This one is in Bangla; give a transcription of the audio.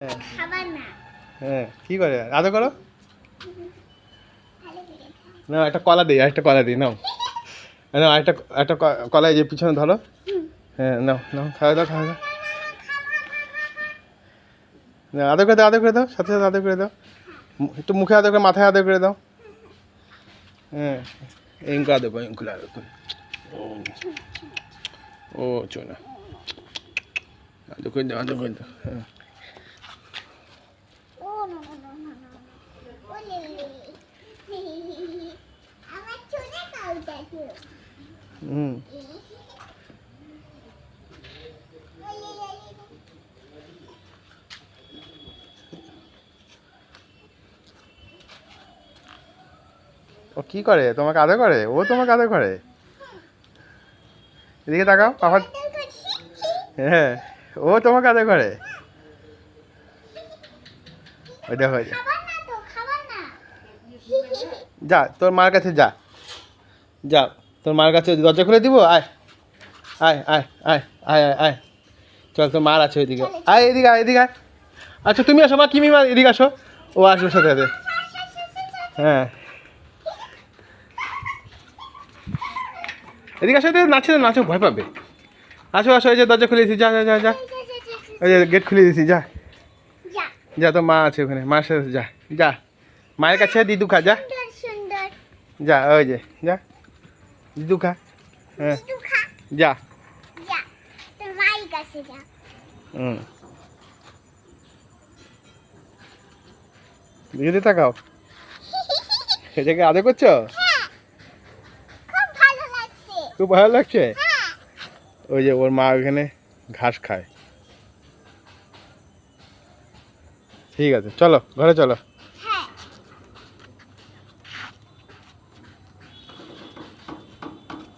হ্যাঁ কি করে আদর করো না একটা কলা দিই একটা কলা দিই নাও নাও একটা একটা কলা যে পিছনে ধরো হ্যাঁ নাও নাও খাওয়া দাও খাওয়া দাও আদর করে দাও আদর করে দাও সাথে সাথে আদর করে দাও একটু মুখে আদর করে মাথায় আদর করে দাও হ্যাঁ ইঙ্কু আদর করো ইঙ্কুলে আদর করো ও চোনা আদর করে দাও আদর করে দাও হ্যাঁ হুম ও কি করে তোমাকে আদর করে ও তোমাকে আদর করে এদিকে তাকাও পাপা হ্যাঁ ও তোমাকে আদর করে ওই দেখো যা তোর মার কাছে যা যা তোর মার কাছে দরজা খুলে দিব আয় আয় আয় আয় আয় আয় আয় চল তোর মার আছে ওইদিকে আয় এদিকে আয় এদিকে আয় আচ্ছা তুমি আসো মা কিমি মা এদিকে আসো ও আসবে সাথে সাথে হ্যাঁ এদিকে আসো নাচে নাচো ভয় পাবে আসো আসো এই যে দরজা খুলে দিয়েছি যা যা যা যা ওই যে গেট খুলে দিয়েছি যা যা তো মা আছে ওখানে মার সাথে যা যা মায়ের কাছে দিদু খা যা যা ওই যে যা দিদু খা হ্যাঁ যা হুম দিদি তাকাও সেটাকে আদর করছো খুব ভালো লাগছে ওই যে ওর মা ওখানে ঘাস খায় ঠিক আছে চলো ঘরে চলো